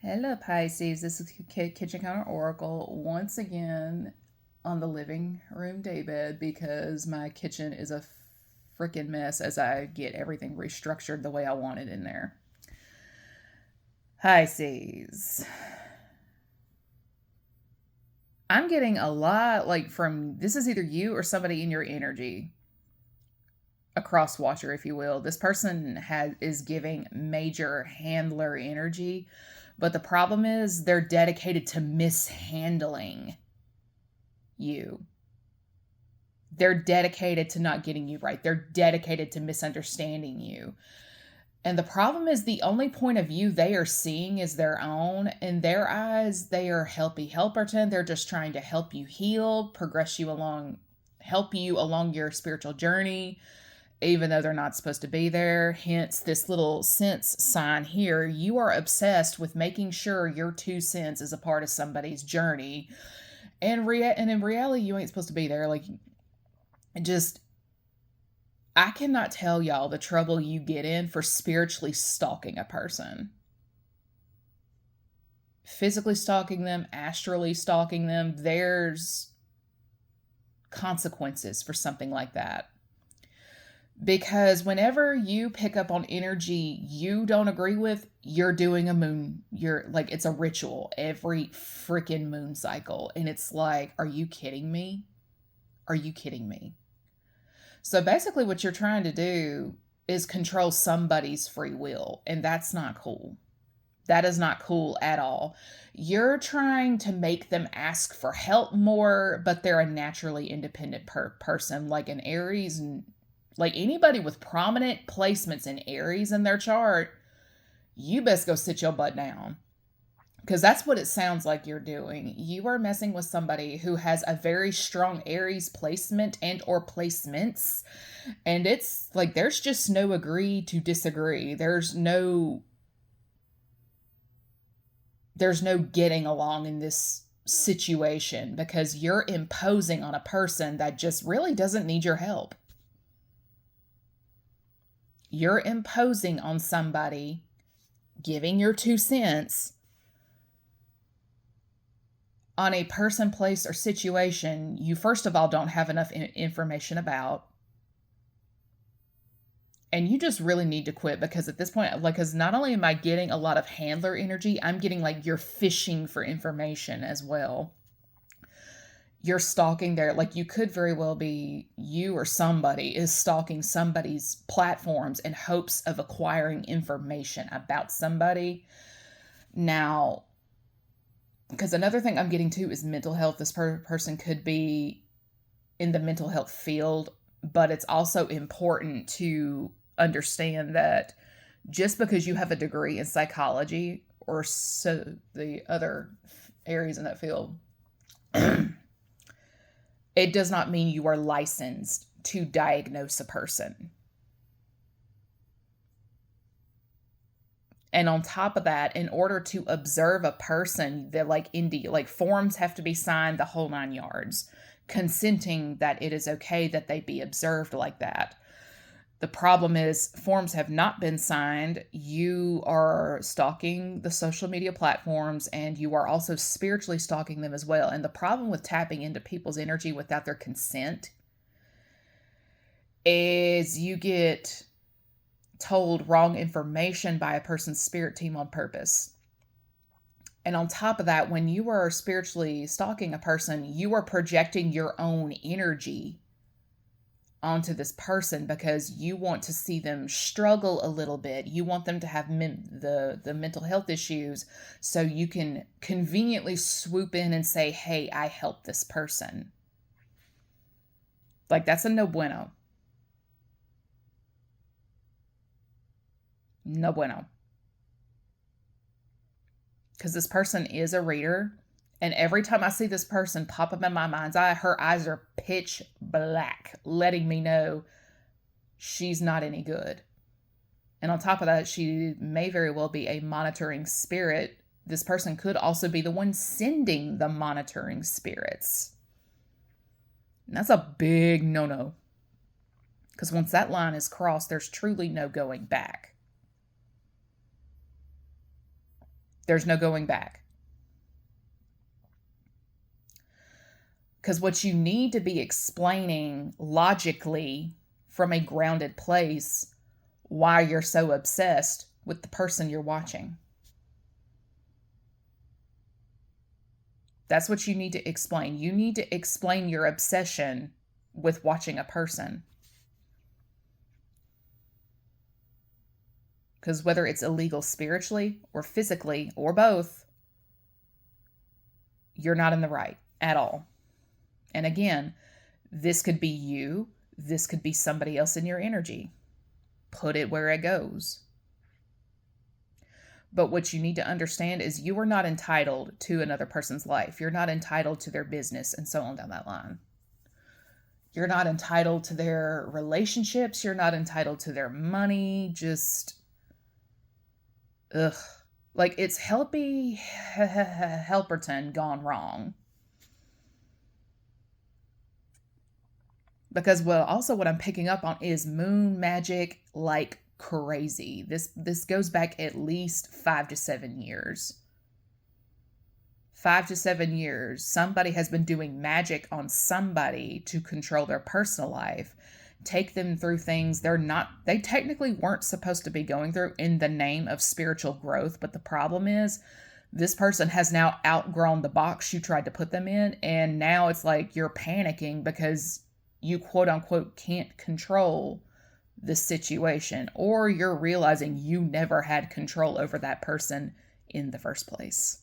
Hello, Pisces. This is Kitchen Counter Oracle once again on the living room daybed because my kitchen is a freaking mess as I get everything restructured the way I want it in there. Pisces. I'm getting a lot from this is either you or somebody in your energy, a cross watcher, if you will. This person is giving major handler energy, but the problem is they're dedicated to mishandling you. They're dedicated to not getting you right. They're dedicated to misunderstanding you. And the problem is the only point of view they are seeing is their own. In their eyes, they are helperton. They're just trying to help you heal, progress you along, help you along your spiritual journey, even though they're not supposed to be there. Hence, this little sense sign here. You are obsessed with making sure your 2 cents is a part of somebody's journey. And in reality, you ain't supposed to be there. Just, I cannot tell y'all the trouble you get in for spiritually stalking a person. Physically stalking them, astrally stalking them, there's consequences for something like that. Because whenever you pick up on energy you don't agree with, you're doing it's a ritual every freaking moon cycle. And it's like, are you kidding me? Are you kidding me? So basically, what you're trying to do is control somebody's free will, and that's not cool. That is not cool at all. You're trying to make them ask for help more, but they're a naturally independent person, like an Aries, and like anybody with prominent placements in Aries in their chart. You best go sit your butt down. Because that's what it sounds like you're doing. You are messing with somebody who has a very strong Aries placement and or placements. And it's like there's just no agree to disagree. There's no getting along in this situation because you're imposing on a person that just really doesn't need your help. You're imposing on somebody, giving your 2 cents on a person, place, or situation you first of all don't have enough information about. And you just really need to quit because at this point, because not only am I getting a lot of handler energy, I'm getting like you're fishing for information as well. You're stalking there. Like you could very well be, you or somebody is stalking somebody's platforms in hopes of acquiring information about somebody. Now, because another thing I'm getting to is mental health. This person could be in the mental health field, but it's also important to understand that just because you have a degree in psychology or so the other areas in that field, it does not mean you are licensed to diagnose a person. And on top of that, in order to observe a person, they're like forms have to be signed the whole 9 yards, consenting that it is okay that they be observed like that. The problem is forms have not been signed. You are stalking the social media platforms and you are also spiritually stalking them as well. And the problem with tapping into people's energy without their consent is you get told wrong information by a person's spirit team on purpose. And on top of that, when you are spiritually stalking a person, you are projecting your own energy onto this person because you want to see them struggle a little bit. You want them to have the mental health issues so you can conveniently swoop in and say, hey, I helped this person. Like that's a no bueno. No bueno. Because this person is a reader. And every time I see this person pop up in my mind's eye, her eyes are pitch black, letting me know she's not any good. And on top of that, she may very well be a monitoring spirit. This person could also be the one sending the monitoring spirits. And that's a big no-no. Because once that line is crossed, there's truly no going back. There's no going back. Because what you need to be explaining logically from a grounded place why you're so obsessed with the person you're watching. That's what you need to explain. You need to explain your obsession with watching a person. Because whether it's illegal spiritually or physically or both, you're not in the right at all. And again, this could be you. This could be somebody else in your energy. Put it where it goes. But what you need to understand is you are not entitled to another person's life. You're not entitled to their business and so on down that line. You're not entitled to their relationships. You're not entitled to their money. Just, like it's Helperton gone wrong. Because, well, also what I'm picking up on is moon magic like crazy. This goes back at least 5 to 7 years. 5 to 7 years. Somebody has been doing magic on somebody to control their personal life, take them through things they technically weren't supposed to be going through in the name of spiritual growth. But the problem is this person has now outgrown the box you tried to put them in. And now it's like you're panicking because you quote unquote can't control the situation, or you're realizing you never had control over that person in the first place.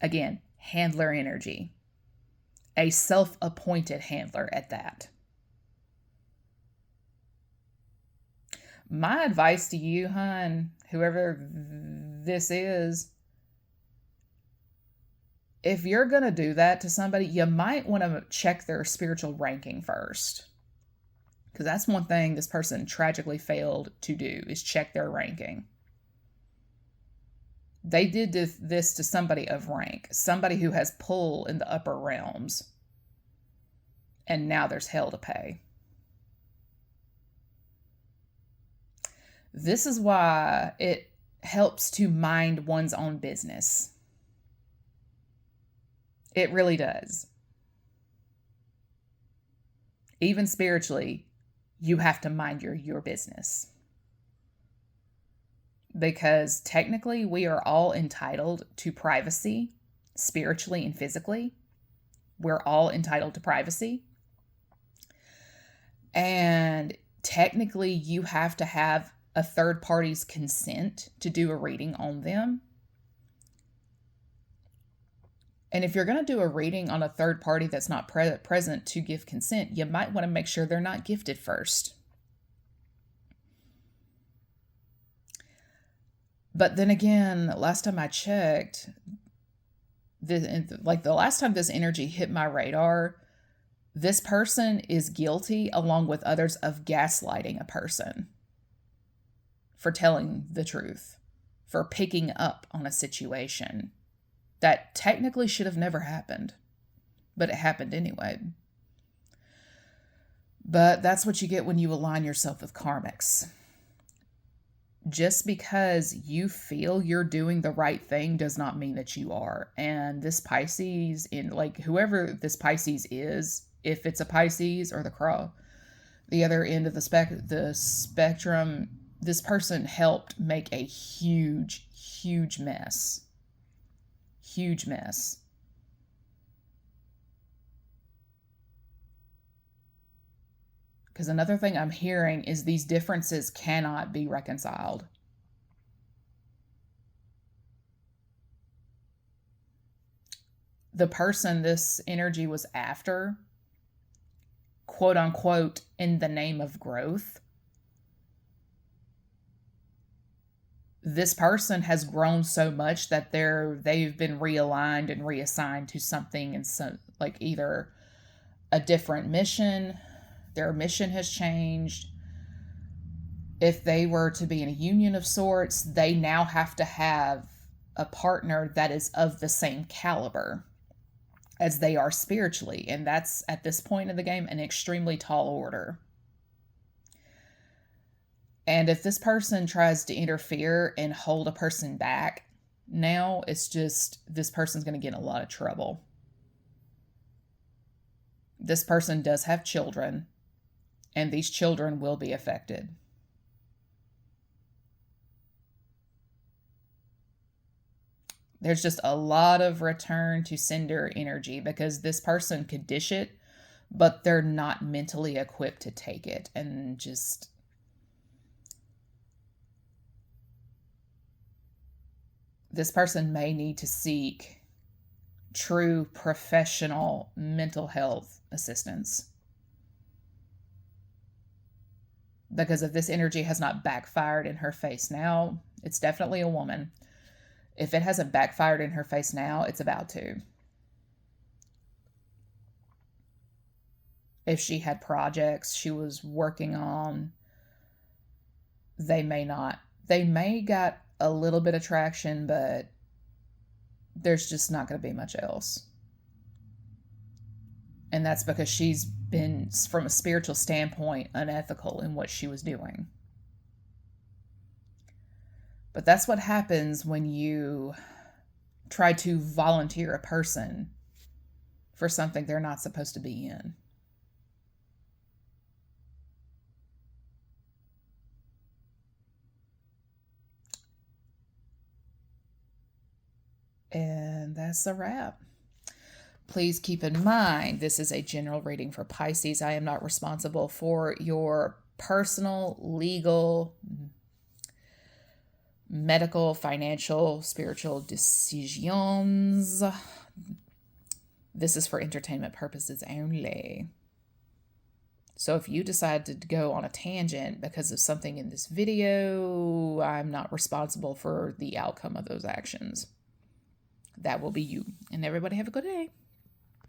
Again, handler energy. A self-appointed handler at that. My advice to you, hon, whoever this is, if you're going to do that to somebody, you might want to check their spiritual ranking first. Because that's one thing this person tragically failed to do, is check their ranking. They did this to somebody of rank, somebody who has pull in the upper realms. And now there's hell to pay. This is why it helps to mind one's own business. It really does. Even spiritually, you have to mind your business. Because technically, we are all entitled to privacy, spiritually and physically. We're all entitled to privacy. And technically, you have to have a third party's consent to do a reading on them. And if you're going to do a reading on a third party that's not present to give consent, you might want to make sure they're not gifted first. But then again, last time I checked, the last time this energy hit my radar, this person is guilty, along with others, of gaslighting a person, for telling the truth, for picking up on a situation that technically should have never happened, but it happened anyway. But that's what you get when you align yourself with karmics. Just because you feel you're doing the right thing does not mean that you are. And this Pisces, whoever this Pisces is, if it's a Pisces or the other end of the spectrum, this person helped make a huge, huge mess. Huge mess. Because another thing I'm hearing is these differences cannot be reconciled. The person this energy was after, quote unquote, in the name of growth, this person has grown so much that they've been realigned and reassigned to something, and so either a different mission, their mission has changed. If they were to be in a union of sorts, they now have to have a partner that is of the same caliber as they are spiritually, and that's, at this point in the game, an extremely tall order. And if this person tries to interfere and hold a person back, Now it's just this person's going to get in a lot of trouble. This person does have children, and these children will be affected. There's just a lot of return to sender energy because this person could dish it, but they're not mentally equipped to take it. And just, this person may need to seek true professional mental health assistance. Because if this energy has not backfired in her face now, it's definitely a woman. If it hasn't backfired in her face now, it's about to. If she had projects she was working on, they may not. They may got a little bit of traction, but there's just not going to be much else. And that's because she's been, from a spiritual standpoint, unethical in what she was doing. But that's what happens when you try to volunteer a person for something they're not supposed to be in. And that's a wrap. Please keep in mind, this is a general reading for Pisces. I am not responsible for your personal, legal, medical, financial, spiritual decisions. This is for entertainment purposes only. So if you decide to go on a tangent because of something in this video, I'm not responsible for the outcome of those actions. That will be you. And everybody have a good day.